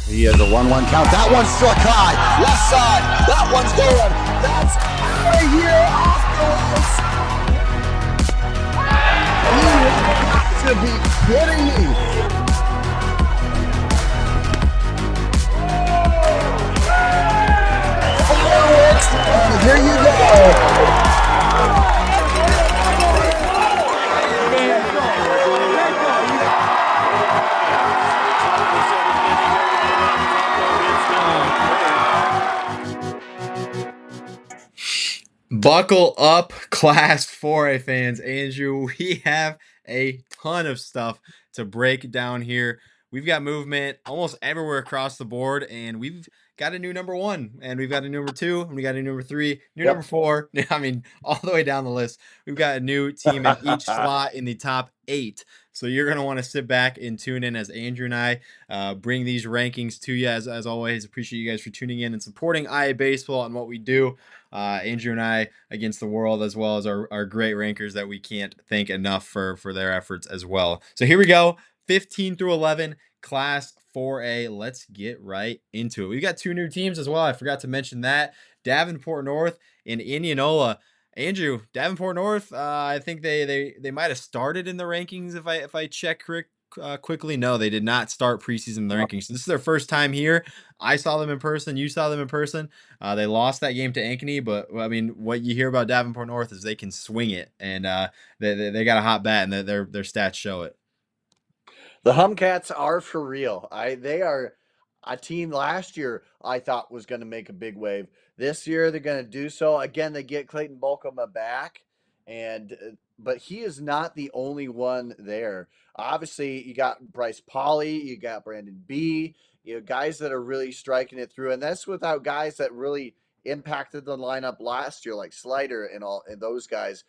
He has a 1-1 count. That one's struck high. Left side. That one's going. That's out of here off the ropes. You have got to be kidding me. Fireworks. Here you go. Buckle up, Class 4A fans. Andrew, we have a ton of stuff to break down here. We've got movement almost everywhere across the board, and we've got a new number 1, and we've got a number 2, and we got a number 3, new number 4. I mean, all the way down the list. We've got a new team in each slot in the top 8. So you're going to want to sit back and tune in as Andrew and I bring these rankings to you. As always, appreciate you guys for tuning in and supporting IABaseball and what we do. Andrew and I against the world, as well as our great rankers that we can't thank enough for their efforts as well. So here we go, 15 through 11, Class 4A. Let's get right into it. We've got 2 new teams as well. I forgot to mention that. Davenport North and Indianola. Andrew, Davenport North, I think they might have started in the rankings if I check quickly. No, they did not start preseason in the rankings. So this is their first time here. I saw them in person. You saw them in person. They lost that game to Ankeny, but I mean, what you hear about Davenport North is they can swing it, and they got a hot bat, and their stats show it. The Humcats are for real. They are a team last year I thought was going to make a big wave. This year they're going to do so. Again, they get Clayton Bolkema back, but he is not the only one there. Obviously, you got Bryce Pauly, you got Brandon B, guys that are really striking it through, and that's without guys that really impacted the lineup last year, like Slider and those guys.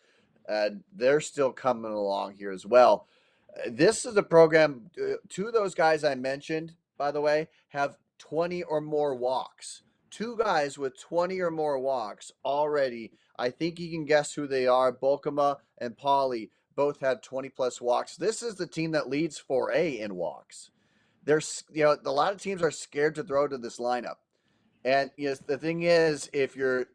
They're still coming along here as well. This is a program. 2 of those guys I mentioned, by the way, have 20 or more walks. 2 guys with 20 or more walks already. I think you can guess who they are. Bolkema and Pauly both have 20 plus walks. This is the team that leads 4A in walks. There's, a lot of teams are scared to throw to this lineup. And the thing is, if you're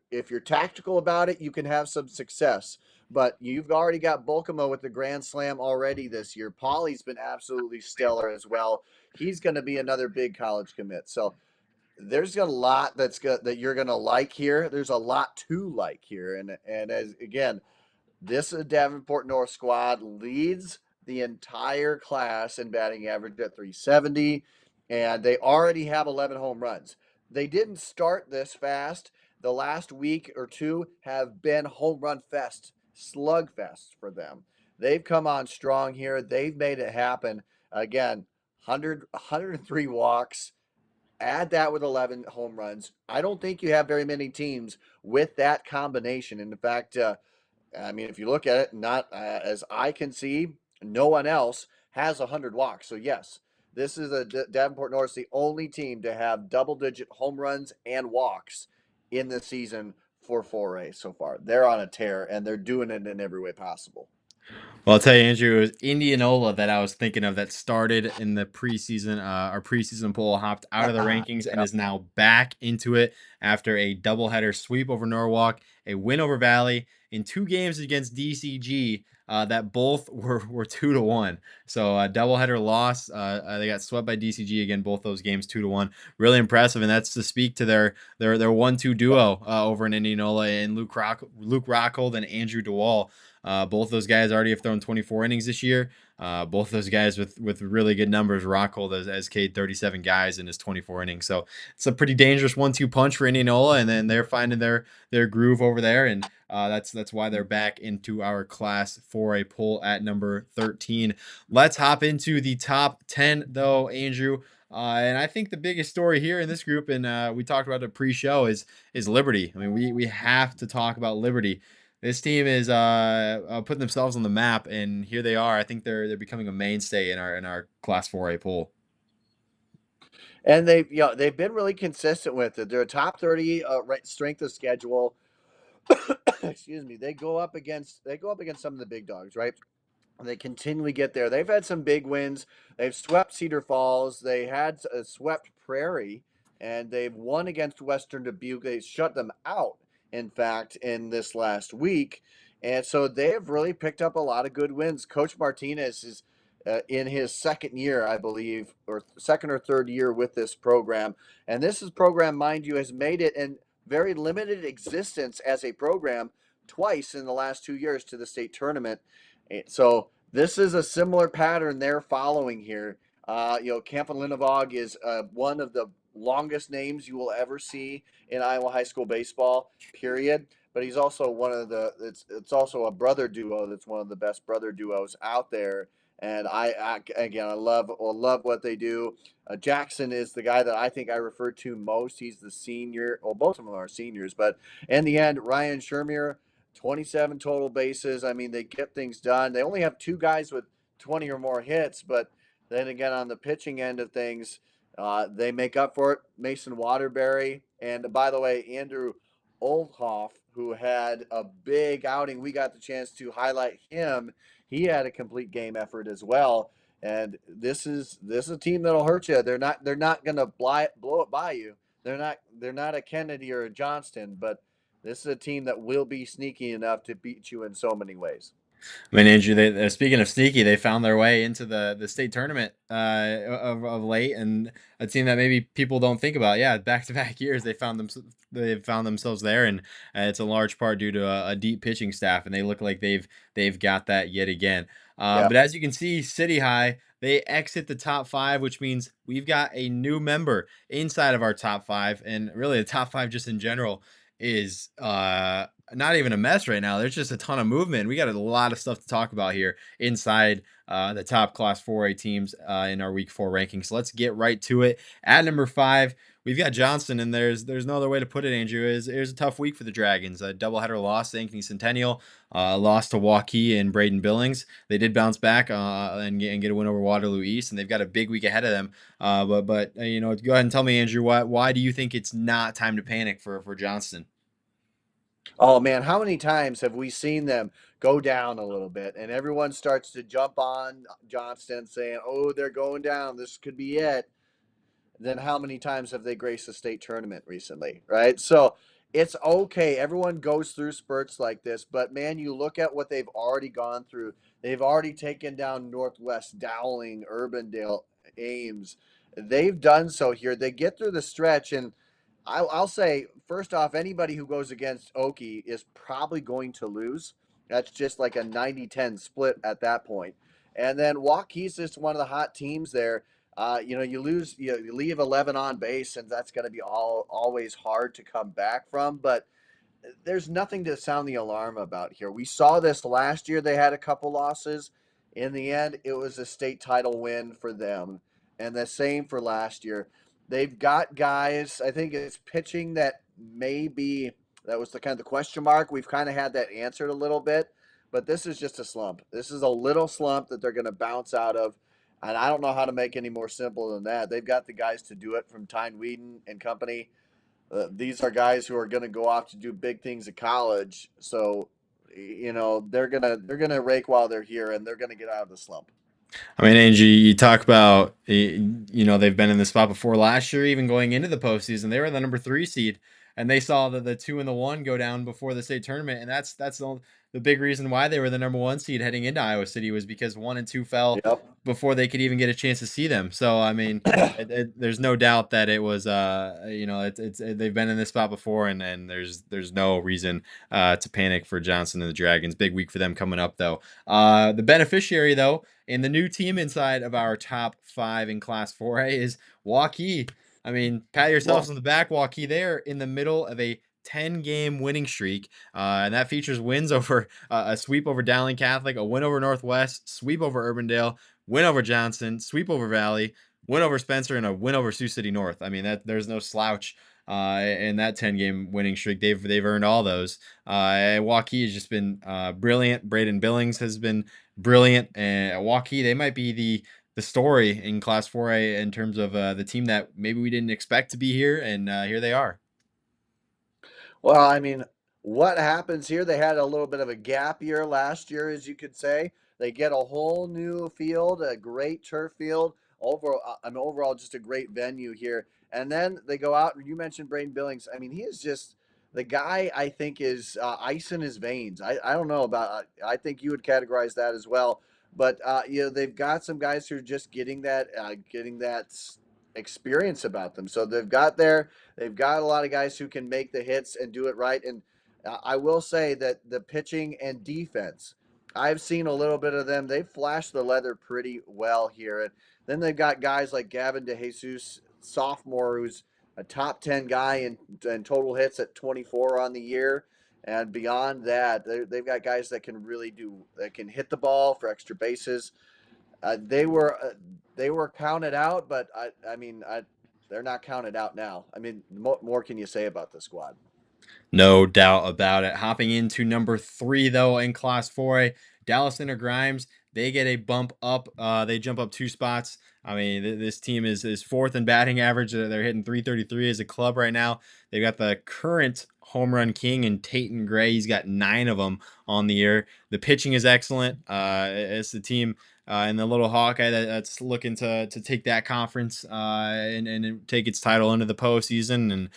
tactical about it, you can have some success. But you've already got Bolkema with the grand slam already this year. Pauly's been absolutely stellar as well. He's going to be another big college commit. So there's a lot that you're going to like here. There's a lot to like here. And as again, this Davenport North squad leads the entire class in batting average at 370, and they already have 11 home runs. They didn't start this fast. The last week or 2 have been home run fest, slugfest for them. They've come on strong here. They've made it happen. Again, 103 walks. Add that with 11 home runs. I don't think you have very many teams with that combination. And in fact, I mean, if you look at it, not as I can see, no one else has 100 walks. So yes, this is Davenport North, the only team to have double-digit home runs and walks in the season for 4A so far. They're on a tear, and they're doing it in every way possible. Well, I'll tell you, Andrew, it was Indianola that I was thinking of that started in the preseason. Our preseason poll hopped out of the rankings and is now back into it after a doubleheader sweep over Norwalk, a win over Valley, in 2 games against DCG that both were 2-1. So a doubleheader loss. They got swept by DCG again. Both those games 2-1. Really impressive, and that's to speak to their 1-2 duo over in Indianola, and Luke Rockhold and Andrew DeWall. Both those guys already have thrown 24 innings this year. Both those guys with really good numbers. Rockhold has K'd 37 guys in his 24 innings. So it's a pretty dangerous 1-2 punch for Indianola, and then they're finding their groove over there, and that's why they're back into our Class 4A poll at number 13. Let's hop into the top 10, though, Andrew. And I think the biggest story here in this group, and we talked about it pre-show, is Liberty. I mean, we have to talk about Liberty. This team is putting themselves on the map, and here they are. I think they're becoming a mainstay in our Class 4A poll. And they've been really consistent with it. They're a top 30 strength of schedule. Excuse me. They go up against some of the big dogs, right? They continually get there. They've had some big wins. They've swept Cedar Falls. They had swept Prairie, and they've won against Western Dubuque. They shut them out, in fact, in this last week. And so they have really picked up a lot of good wins. Coach Martinez is in his second year, I believe, or second or third year with this program. And program, mind you, has made it in very limited existence as a program twice in the last 2 years to the state tournament. So this is a similar pattern they're following here. Campan Linnevog is one of the longest names you will ever see in Iowa high school baseball, period. But he's also one of the. It's also a brother duo that's one of the best brother duos out there. And I love what they do. Jackson is the guy that I think I refer to most. He's the senior. Well, both of them are seniors, but in the end, Ryan Shermier, 27 total bases. I mean, they get things done. They only have two guys with 20 or more hits, but then again, on the pitching end of things, they make up for it. Mason Waterbury, and by the way, Andrew Oldhoff, who had a big outing. We got the chance to highlight him. He had a complete game effort as well. And this is a team that'll hurt you. They're not gonna blow it by you. They're not a Kennedy or a Johnston, but this is a team that will be sneaky enough to beat you in so many ways. I mean, Andrew, speaking of sneaky, they found their way into the state tournament of late, and a team that maybe people don't think about. Yeah, back to back years they've found themselves there, and it's a large part due to a deep pitching staff, and they look like they've got that yet again. Yeah. But as you can see, City High, they exit the top five, which means we've got a new member inside of our top five, and really the top five just in general is not even a mess right now. There's just a ton of movement. We got a lot of stuff to talk about here inside the top Class 4A teams in our Week 4 rankings. So let's get right to it. At number 5, we've got Johnston, and there's no other way to put it, Andrew. It was a tough week for the Dragons. A doubleheader loss to Ankeny Centennial, lost to Hawkeyes and Braden Billings. They did bounce back and get a win over Waterloo East, and they've got a big week ahead of them. But go ahead and tell me, Andrew, why do you think it's not time to panic for Johnston? Oh man, how many times have we seen them go down a little bit and everyone starts to jump on Johnston saying, "Oh, they're going down. This could be it." Then how many times have they graced the state tournament recently, right? So it's okay. Everyone goes through spurts like this, but man, you look at what they've already gone through. They've already taken down Northwest, Dowling, Urbandale, Ames. They've done so here. They get through the stretch, and I'll say, first off, anybody who goes against Okie is probably going to lose. That's just like a 90-10 split at that point. And then Waukees is one of the hot teams there. You leave 11 on base, and that's going to be always hard to come back from. But there's nothing to sound the alarm about here. We saw this last year. They had a couple losses. In the end, it was a state title win for them. And the same for last year. They've got guys, I think it's pitching that that was the kind of the question mark. We've kind of had that answered a little bit, but this is just a slump. This is a little slump that they're going to bounce out of. And I don't know how to make any more simple than that. They've got the guys to do it from Tyne Whedon and company. These are guys who are going to go off to do big things at college. So, they're gonna rake while they're here, and they're gonna get out of the slump. I mean, Angie, you talk about, they've been in this spot before last year, even going into the postseason. They were the number 3 seed, and they saw the 2 and the 1 go down before the state tournament. And that's the big reason why they were the number 1 seed heading into Iowa City was because 1 and 2 fell Yep. before they could even get a chance to see them. So, I mean, there's no doubt that it was, they've been in this spot before, and there's no reason to panic for Johnson and the Dragons. Big week for them coming up, though. The beneficiary, though, and the new team inside of our top 5 in Class 4A is Hawkeyes. I mean, pat yourselves on the back, Hawkeyes. They're in the middle of a 10-game winning streak, and that features wins over a sweep over Dowling Catholic, a win over Northwest, sweep over Urbandale, win over Johnson, sweep over Valley, win over Spencer, and a win over Sioux City North. I mean, there's no slouch in that 10-game winning streak. They've earned all those. Hawkeyes has just been brilliant. Braden Billings has been brilliant. And Hawkeyes, they might be the story in Class 4A in terms of the team that maybe we didn't expect to be here, and here they are. Well, I mean, what happens here? They had a little bit of a gap year last year, as you could say. They get a whole new field, a great turf field, overall just a great venue here. And then they go out, and you mentioned Braden Billings. I mean, he is just the guy. I think is ice in his veins. I don't know about. I think you would categorize that as well. But they've got some guys who are just getting that experience about them. So they've got a lot of guys who can make the hits and do it right. And I will say that the pitching and defense, I've seen a little bit of them. They flash the leather pretty well here. And then they've got guys like Gavin DeJesus, sophomore, who's a top 10 guy in total hits at 24 on the year. And beyond that, they've got guys that can hit the ball for extra bases. They were counted out, but they're not counted out now. I mean, more can you say about the squad? No doubt about it. Hopping into number 3, though, in Class 4A, Dallas Inter Grimes, they get a bump up. They jump up 2 spots. I mean, this team is fourth in batting average. They're hitting 333 as a club right now. They've got the current home run king in Tayton Gray. He's got 9 of them on the year. The pitching is excellent. It's the team and the little Hawkeye that's looking to take that conference and take its title into the postseason. And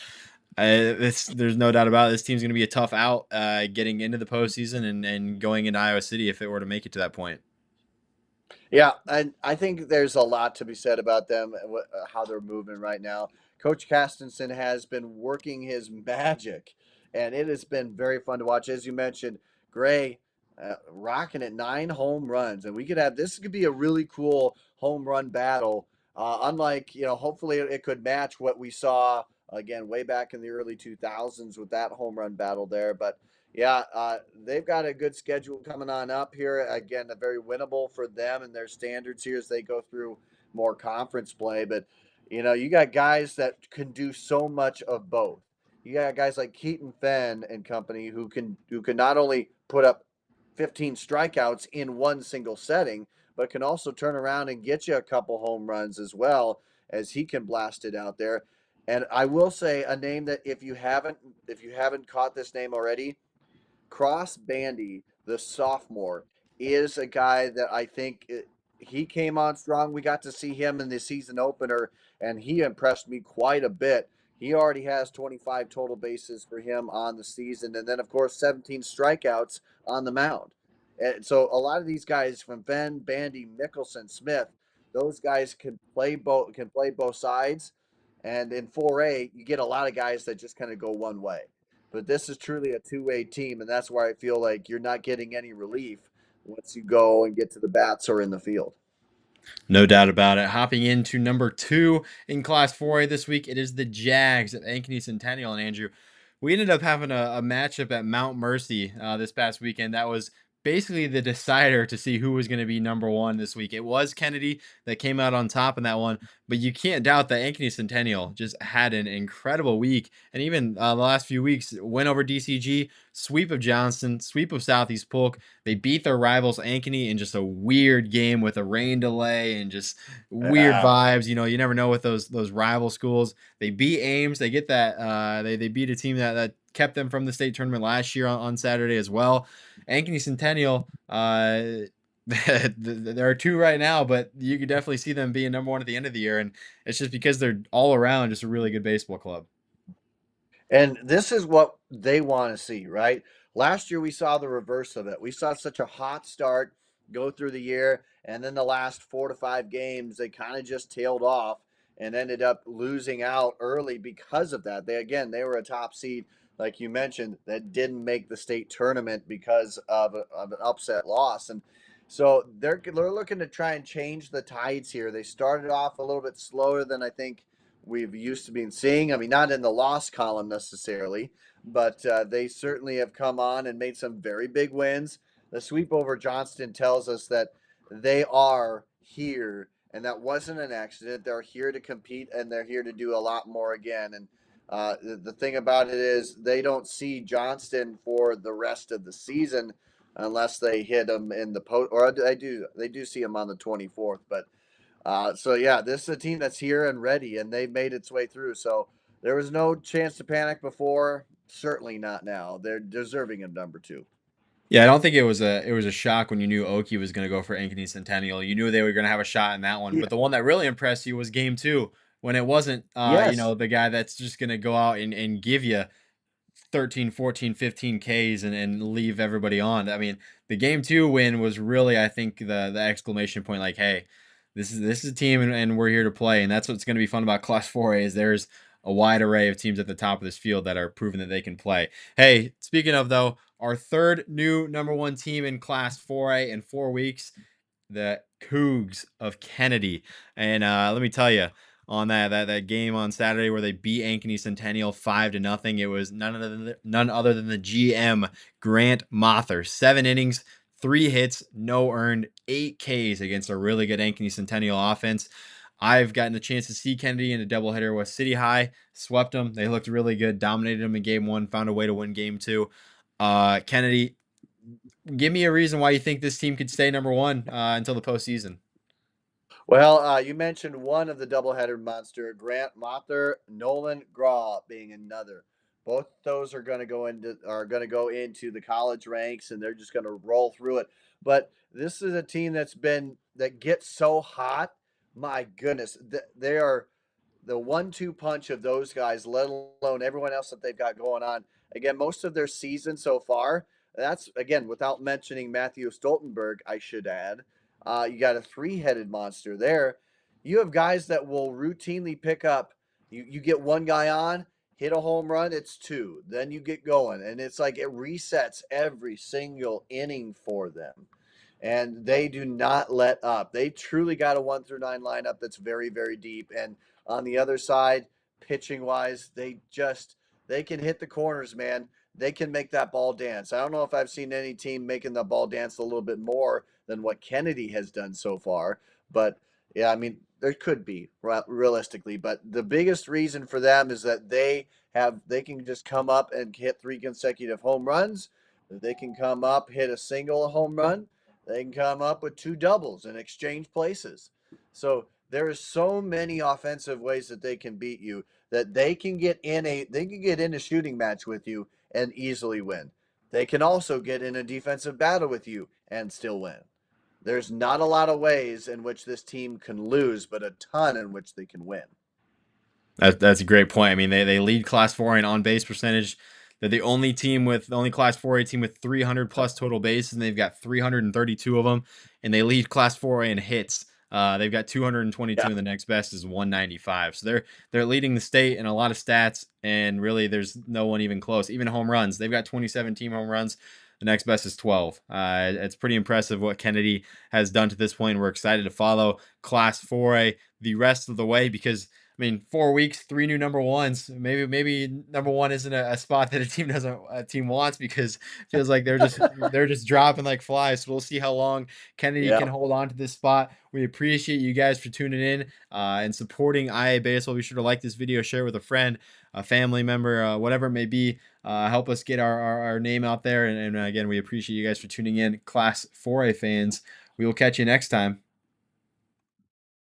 there's no doubt about it. This team's going to be a tough out getting into the postseason and going into Iowa City if it were to make it to that point. Yeah, and I think there's a lot to be said about them, how they're moving right now. Coach Castenson has been working his magic, and it has been very fun to watch. As you mentioned, Gray rocking at 9 home runs, and this could be a really cool home run battle. Unlike, hopefully it could match what we saw again way back in the early 2000s with that home run battle there. But yeah, they've got a good schedule coming on up here. Again, a very winnable for them and their standards here as they go through more conference play. But you got guys that can do so much of both. You got guys like Keaton Fenn and company who can not only put up 15 strikeouts in one single setting, but can also turn around and get you a couple home runs as well as he can blast it out there. And I will say a name that if you haven't caught this name already, Cross Bandy, the sophomore, is a guy that I think he came on strong. We got to see him in the season opener, and he impressed me quite a bit. He already has 25 total bases for him on the season, and then of course 17 strikeouts on the mound. And so a lot of these guys from Venn, Bandy, Mickelson, Smith, those guys can play both sides. And in 4A, you get a lot of guys that just kind of go one way. But this is truly a two-way team, and that's why I feel like you're not getting any relief once you go and get to the bats or in the field. No doubt about it. Hopping into number 2 in Class 4A this week, it is the Jags at Ankeny Centennial. And Andrew, we ended up having a matchup at Mount Mercy this past weekend. That was basically the decider to see who was going to be number 1 this week. It was Kennedy that came out on top in that one, but you can't doubt that Ankeny Centennial just had an incredible week. And even the last few weeks, win over DCG, sweep of Johnston, sweep of Southeast Polk. They beat their rivals Ankeny in just a weird game with a rain delay and just weird Yeah. vibes. You never know with those rival schools. They beat Ames. They get that. They beat a team that kept them from the state tournament last year on Saturday as well. Ankeny Centennial. There are 2 right now, but you could definitely see them being number 1 at the end of the year, and it's just because they're all around just a really good baseball club. And this is what they want to see, right? Last year, we saw the reverse of it. We saw such a hot start go through the year, and then the last 4 to 5 games, they kind of just tailed off and ended up losing out early because of that. They were a top seed, like you mentioned, that didn't make the state tournament because of an upset loss. And so they're looking to try and change the tides here. They started off a little bit slower than I think we've used to being seeing. I mean, not in the loss column necessarily, but they certainly have come on and made some very big wins. The sweep over Johnston tells us that they are here, and that wasn't an accident. They're here to compete, and they're here to do a lot more again. And the thing about it is, they don't see Johnston for the rest of the season unless they hit them in the post, or they do. They do see them on the 24th, but so yeah, this is a team that's here and ready, and they've made its way through. So there was no chance to panic before. Certainly not now. They're deserving of number 2. Yeah, I don't think it was a shock when you knew Oki was going to go for Ankeny Centennial. You knew they were going to have a shot in that one. Yeah. But the one that really impressed you was game 2 when it wasn't Yes. the guy that's just going to go out and give you 13, 14, 15 Ks and leave everybody on. I mean, the game 2 win was really, I think, the exclamation point, like, hey, this is a team and we're here to play. And that's what's going to be fun about Class 4A is there's a wide array of teams at the top of this field that are proving that they can play. Hey, speaking of though, our third new number 1 team in Class 4A in 4 weeks, the Cougs of Kennedy. And let me tell you, on that game on Saturday where they beat Ankeny Centennial 5-0, it was none other than the GM Grant Mather. 7 innings, 3 hits, no earned, 8 Ks against a really good Ankeny Centennial offense. I've gotten the chance to see Kennedy in a doubleheader with City High, swept them. They looked really good, dominated them in game 1, found a way to win game 2. Kennedy, give me a reason why you think this team could stay number 1 until the postseason. Well, you mentioned one of the doubleheader monster, Grant Mather, Nolan Graw being another. Both those are going to go into the college ranks, and they're just going to roll through it. But this is a team that gets so hot. My goodness, they are the 1-2 punch of those guys, let alone everyone else that they've got going on. Again, most of their season so far. That's again without mentioning Matthew Stoltenberg. I should add. You got a 3-headed monster there. You have guys that will routinely pick up. You get one guy on, hit a home run, it's 2. Then you get going, and it's like it resets every single inning for them. And they do not let up. They truly got a 1 through 9 lineup that's very, very deep. And on the other side, pitching wise, they can hit the corners, man. They can make that ball dance. I don't know if I've seen any team making the ball dance a little bit more than what Kennedy has done so far. But yeah, I mean, there could be realistically, but the biggest reason for them is that they can just come up and hit 3 consecutive home runs. They can come up, hit a single home run. They can come up with 2 doubles and exchange places. So there is so many offensive ways that they can beat you that they can get in a shooting match with you and easily win. They can also get in a defensive battle with you and still win. There's not a lot of ways in which this team can lose, but a ton in which they can win. That's a great point. I mean, they lead Class 4 in on base percentage. They're the only Class 4A team with 300 plus total bases, and they've got 332 of them. And they lead Class 4A in hits. They've got 222, and the next best is 195. So they're leading the state in a lot of stats, and really there's no one even close. Even home runs, they've got 27 team home runs. The next best is 12. It's pretty impressive what Kennedy has done to this point. We're excited to follow Class 4A the rest of the way because – I mean, 4 weeks, 3 new number 1s. Maybe number 1 isn't a spot that a team wants because it feels like they're just dropping like flies. So we'll see how long Kennedy can hold on to this spot. We appreciate you guys for tuning in and supporting IABaseball. Be sure to like this video, share with a friend, a family member, whatever it may be. Help us get our name out there. And again, we appreciate you guys for tuning in, Class 4A fans. We will catch you next time.